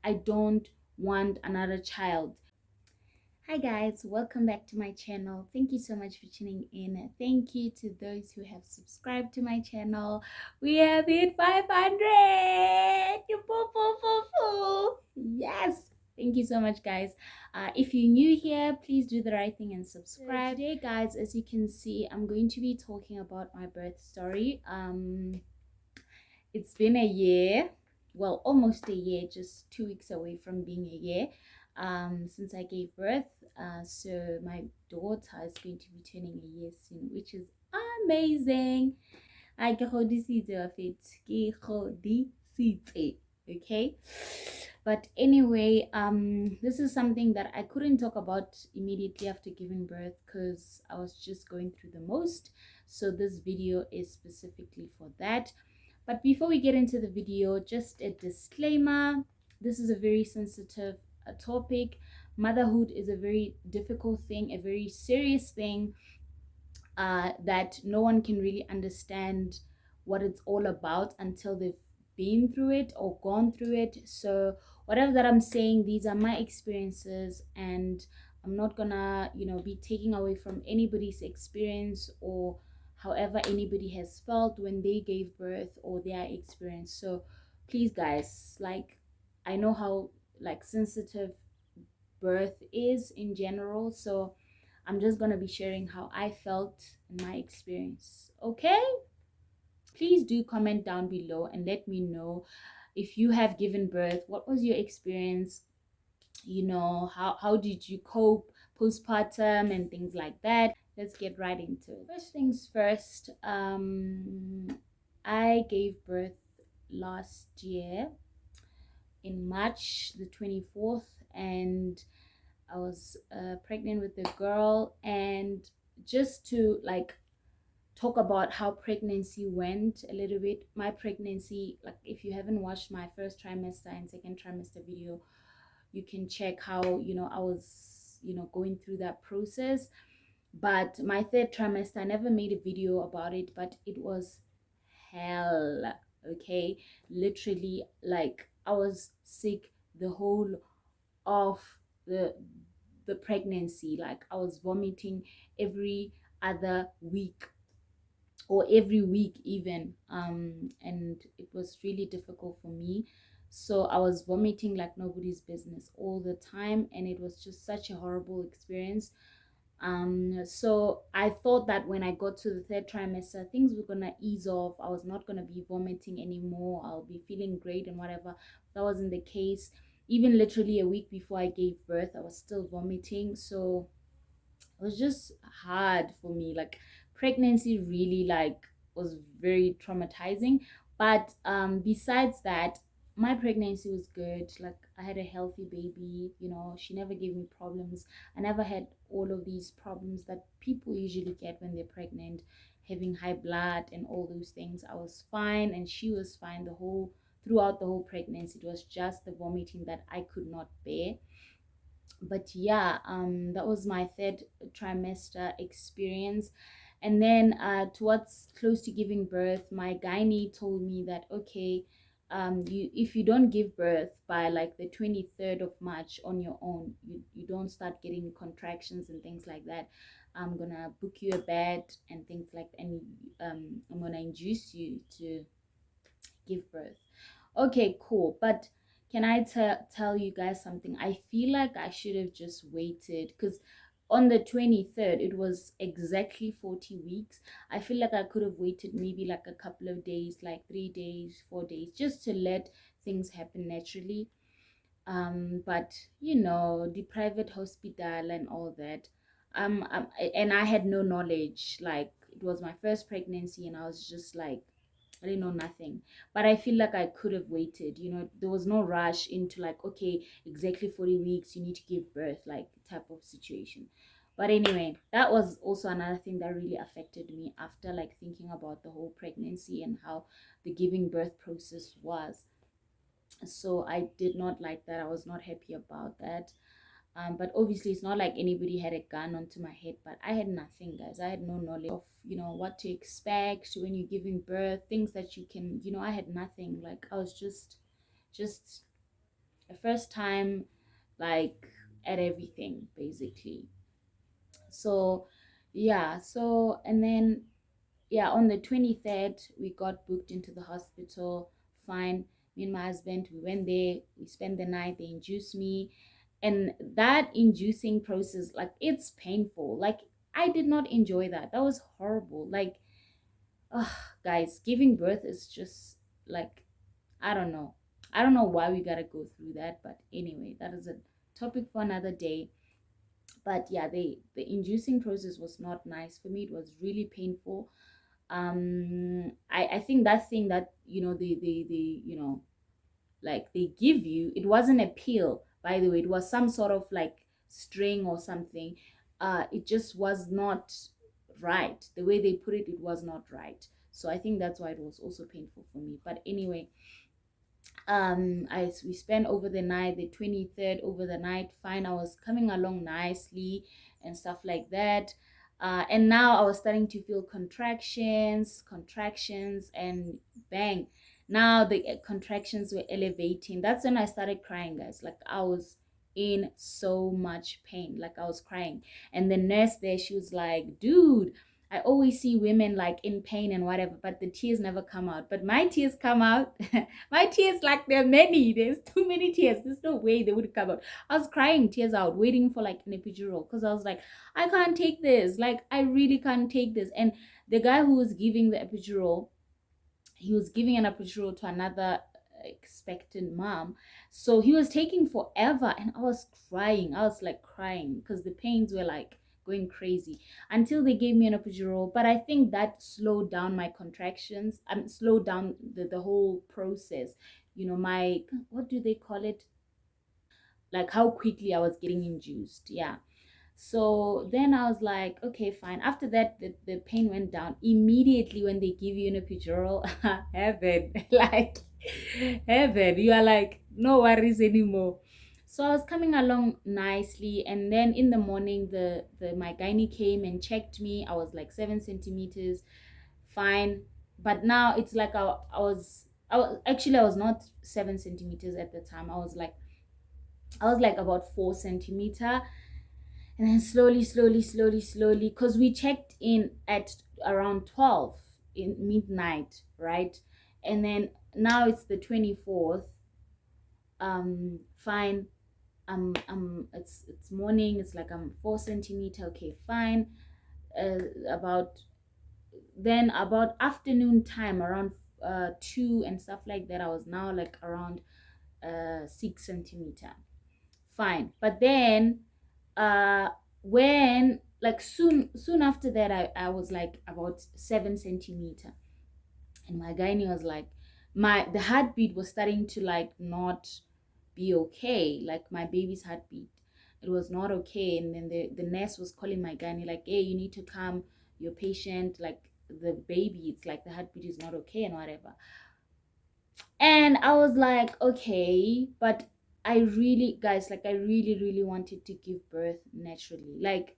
I don't want another child. Hi guys, welcome back to my channel. Thank you so much for tuning in. Thank you to those who have subscribed to my channel. We have hit 500. Yes, thank you so much guys. If you're new here, please do the right thing and subscribe. Today guys, as you can see, I'm going to be talking about my birth story. It's been a year, well, almost a year, just 2 weeks away from being a year, since I gave birth. So my daughter is going to be turning a year soon, which is amazing. Okay, but anyway, this is something that I couldn't talk about immediately after giving birth because I was just going through the most. So this video is specifically for that. But before we get into the video, just a disclaimer. This is a very sensitive topic. Motherhood is a very difficult thing, a very serious thing, that no one can really understand what it's all about until they've been through it or gone through it. So whatever that I'm saying, these are my experiences, and I'm not gonna, be taking away from anybody's experience or however anybody has felt when they gave birth or their experience. So please guys, like, I know how like sensitive birth is in general, so I'm just gonna be sharing how I felt in my experience. Okay, please do comment down below and let me know if you have given birth. What was your experience? How did you cope postpartum and things like that? Let's get right into it. First things first, I gave birth last year in March the 24th, and I was pregnant with a girl. And just to like talk about how pregnancy went a little bit, my pregnancy, like if you haven't watched my first trimester and second trimester video, you can check how I was going through that process. But my third trimester, I never made a video about it, but it was hell. Okay, literally, like I was sick the whole of the pregnancy. Like I was vomiting every other week or every week even, and it was really difficult for me. So I was vomiting like nobody's business all the time, and it was just such a horrible experience. So I thought that when I got to the third trimester, things were gonna ease off. I was not gonna be vomiting anymore. I'll be feeling great and whatever. That wasn't the case. Even literally a week before I gave birth, I was still vomiting. So it was just hard for me. Like pregnancy really like was very traumatizing. But besides that, my pregnancy was good. Like I had a healthy baby, she never gave me problems. I never had all of these problems that people usually get when they're pregnant, having high blood and all those things. I was fine and she was fine throughout the whole pregnancy. It was just the vomiting that I could not bear. But yeah, that was my third trimester experience. And then towards close to giving birth, my gynae told me that, okay, if you don't give birth by like the 23rd of March on your own, you don't start getting contractions and things like that, I'm gonna book you a bed and things like that, and I'm gonna induce you to give birth. Okay, cool. But can I tell you guys something? I feel like I should have just waited, because on the 23rd it was exactly 40 weeks. I feel like I could have waited maybe like a couple of days, like 3 days, 4 days, just to let things happen naturally. But the private hospital and all that, and I had no knowledge. Like it was my first pregnancy and I was just like, I didn't know nothing. But I feel like I could have waited. There was no rush into like, okay, exactly 40 weeks, you need to give birth, like type of situation. But anyway, that was also another thing that really affected me after like thinking about the whole pregnancy and how the giving birth process was. So I did not like that. I was not happy about that. But obviously it's not like anybody had a gun onto my head, but I had nothing, guys. I had no knowledge of what to expect when you're giving birth, things that you can, I had nothing. Like I was just a first time, like, at everything basically. So yeah, so and then yeah, on the 23rd we got booked into the hospital. Fine, me and my husband, we went there, we spent the night, they induced me. And that inducing process, like, it's painful. Like, I did not enjoy that. That was horrible. Like, ugh, guys, giving birth is just like, I don't know. I don't know why we gotta go through that, but anyway, that is a topic for another day. But yeah, the inducing process was not nice for me. It was really painful. I think that thing that, they like they give you, it wasn't a pill, by the way. It was some sort of like string or something. It just was not right. The way they put it, it was not right. So I think that's why it was also painful for me. But anyway, we spent over the night, the 23rd, over the night. Fine, I was coming along nicely and stuff like that. And now I was starting to feel contractions, and bang, now the contractions were elevating. That's when I started crying, guys. Like, I was in so much pain, like I was crying. And the nurse there, she was like, dude, I always see women like in pain and whatever, but the tears never come out. But my tears come out. My tears, like, there are many. There's too many tears. There's no way they would come out. I was crying tears out, waiting for like an epidural, because I was like, I can't take this. Like, I really can't take this. And the guy who was giving the epidural, he was giving an epidural to another expectant mom. So he was taking forever, and I was crying. I was like crying because the pains were like going crazy until they gave me an epidural. But I think that slowed down my contractions and slowed down the whole process. My, what do they call it? Like, how quickly I was getting induced. Yeah. So then I was like, okay, fine. After that, the pain went down immediately when they give you an epidural. Heaven, like, heaven. You are like, no worries anymore. So I was coming along nicely, and then in the morning, the my gynae came and checked me. I was like 7 centimeters, fine. But now it's like I was not 7 centimeters at the time. I was like about 4 centimeter. And then slowly, because we checked in at around 12 in midnight, right? And then now it's the 24th. Fine. It's morning. It's like I'm 4 centimeter. Okay, fine. About then about afternoon time, around 2 and stuff like that, I was now like around 6 centimeter. Fine. But then uh when, like, soon after that, I was like about 7 centimeter. And my gynae was like, the heartbeat was starting to like not be okay, like my baby's heartbeat, it was not okay. And then the nurse was calling my gynae like, hey, you need to calm your patient, like, the baby, it's like the heartbeat is not okay and whatever. And I was like, okay, but I really, guys, like, I really, really wanted to give birth naturally. Like,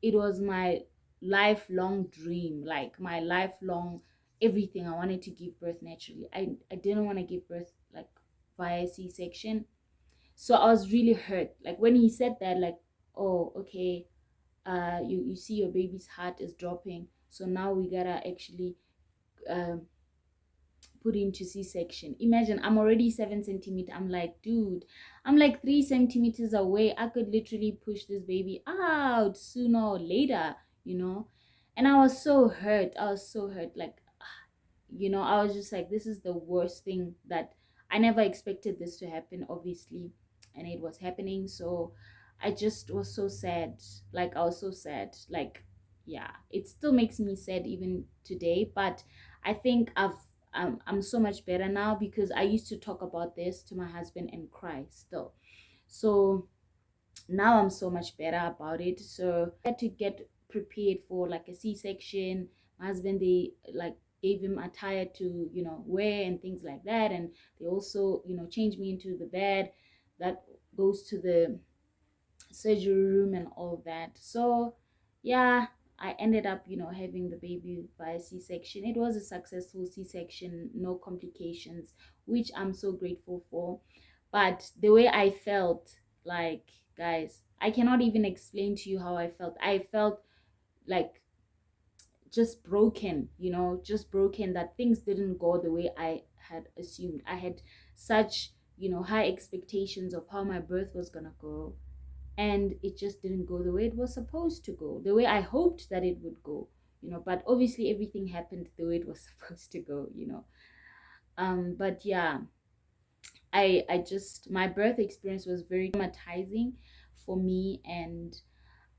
it was my lifelong dream, like my lifelong everything. I wanted to give birth naturally. I didn't want to give birth like via C-section. So I was really hurt. Like, when he said that, like, oh, okay, you see your baby's heart is dropping. So now we gotta actually um put into C-section. Imagine, I'm already 7 centimeter. I'm like, dude, I'm like 3 centimeters away. I could literally push this baby out sooner or later, you know. And I was so hurt. I was so hurt. Like, I was just like, this is the worst thing that I never expected this to happen, obviously, and it was happening. So I just was so sad. Like, I was so sad. Like, yeah, it still makes me sad even today. But I think I'm so much better now, because I used to talk about this to my husband and cry still. So now I'm so much better about it. So I had to get prepared for like a C-section. My husband, they like gave him attire to, wear and things like that. And they also, changed me into the bed that goes to the surgery room and all that. So yeah, I ended up, having the baby by C-section. It was a successful C-section, no complications, which I'm so grateful for. But the way I felt, like, guys, I cannot even explain to you how I felt. I felt like just broken, just broken, that things didn't go the way I had assumed. I had such, high expectations of how my birth was gonna go, and it just didn't go the way it was supposed to go, the way I hoped that it would go, but obviously everything happened the way it was supposed to go. But yeah, I just, my birth experience was very traumatizing for me, and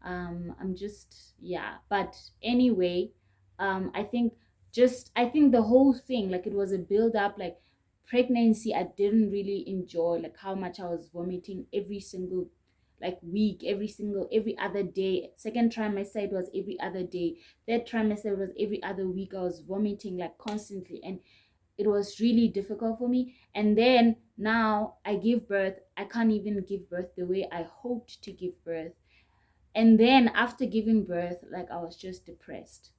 I'm just, yeah. But anyway, I think the whole thing, like, it was a build up, like, pregnancy, I didn't really enjoy, like, how much I was vomiting every single, like, week, every other day. Second trimester, it was every other day. Third trimester, it was every other week. I was vomiting, like, constantly, and it was really difficult for me. And then now I give birth, I can't even give birth the way I hoped to give birth. And then after giving birth, like, I was just depressed.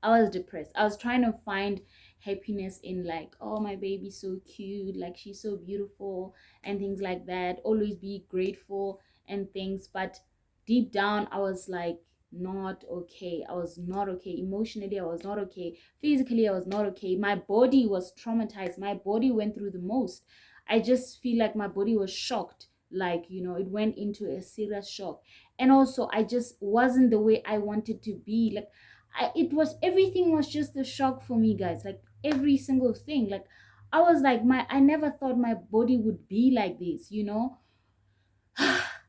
I was depressed. I was trying to find happiness in, like, oh, my baby's so cute, like, she's so beautiful, and things like that. Always be grateful and things. But deep down, I was like, not okay. I was not okay. Emotionally, I was not okay. Physically, I was not okay. My body was traumatized. My body went through the most. I just feel like my body was shocked. Like, it went into a serious shock. And also, I just wasn't the way I wanted to be. Like, it was, everything was just a shock for me, guys. Like, every single thing. Like, I was like, I never thought my body would be like this.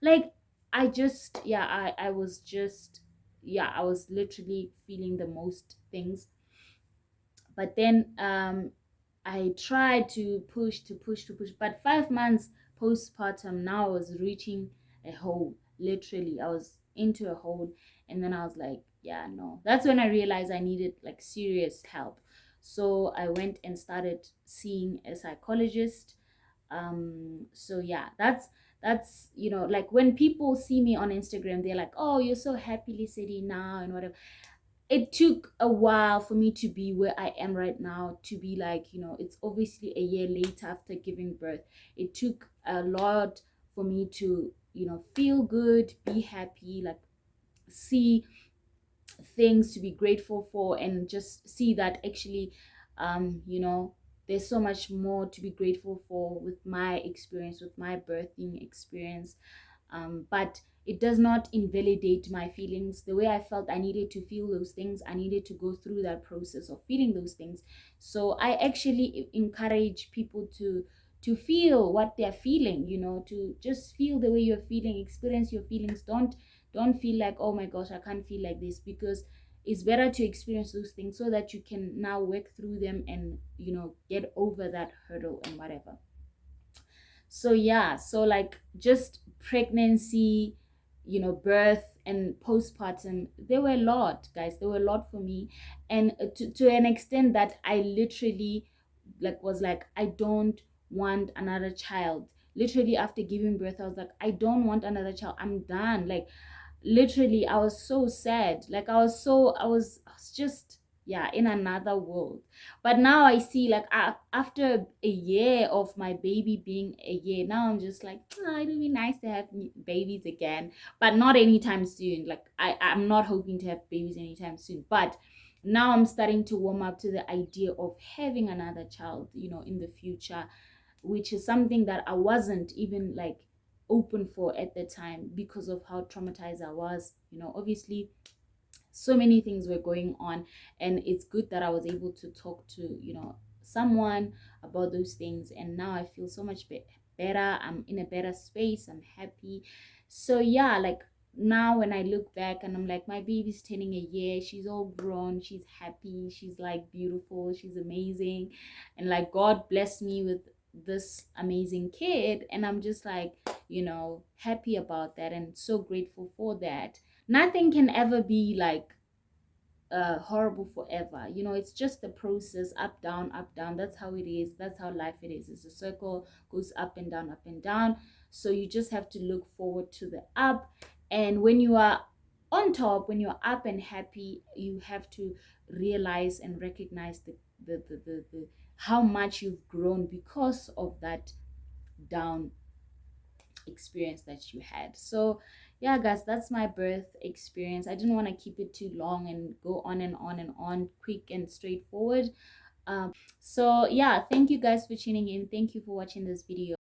Like, I just, yeah, I was just, yeah, I was literally feeling the most things. But then I tried to push, but 5 months postpartum, now I was reaching a hole. Literally, I was into a hole, and then I was like, yeah, no. That's when I realized I needed, like, serious help. So I went and started seeing a psychologist. So yeah, that's like, when people see me on Instagram, they're like, oh, you're so happily city now and whatever. It took a while for me to be where I am right now, to be like, it's obviously a year later after giving birth. It took a lot for me to, feel good, be happy, like, see things to be grateful for, and just see that actually, there's so much more to be grateful for with my experience, with my birthing experience. But it does not invalidate my feelings. The way I felt I needed to feel those things, I needed to go through that process of feeling those things. So I actually encourage people to feel what they're feeling, to just feel the way you're feeling, experience your feelings. Don't feel like, oh my gosh, I can't feel like this, because it's better to experience those things so that you can now work through them and, get over that hurdle and whatever. So yeah, so, like, just pregnancy, birth and postpartum, there were a lot, guys. There were a lot for me. And to an extent that I literally, like, was like, I don't want another child. Literally, after giving birth, I was like, I don't want another child, I'm done. Like, literally, I was so sad. Like, I was just, yeah, in another world. But now I see, like, after a year of my baby being a year, now I'm just like, oh, it'll be nice to have babies again, but not anytime soon. Like, I'm not hoping to have babies anytime soon. But now I'm starting to warm up to the idea of having another child, in the future, which is something that I wasn't even, like, open for at the time, because of how traumatized I was. Obviously, so many things were going on, and it's good that I was able to talk to, someone about those things. And now I feel so much better. I'm in a better space, I'm happy. So yeah, like, now when I look back and I'm like, my baby's turning a year, she's all grown, she's happy, she's, like, beautiful, she's amazing, and, like, God blessed me with this amazing kid, and I'm just like, happy about that and so grateful for that. Nothing can ever be, like, horrible forever. It's just the process, up down, up down. That's how it is. That's how life it is. It's a circle, goes up and down, up and down. So you just have to look forward to the up. And when you are on top, when you're up and happy, you have to realize and recognize the how much you've grown because of that down experience that you had. So yeah guys, that's my birth experience. I didn't want to keep it too long and go on and on and on, quick and straightforward. So yeah, thank you guys for tuning in. Thank you for watching this video.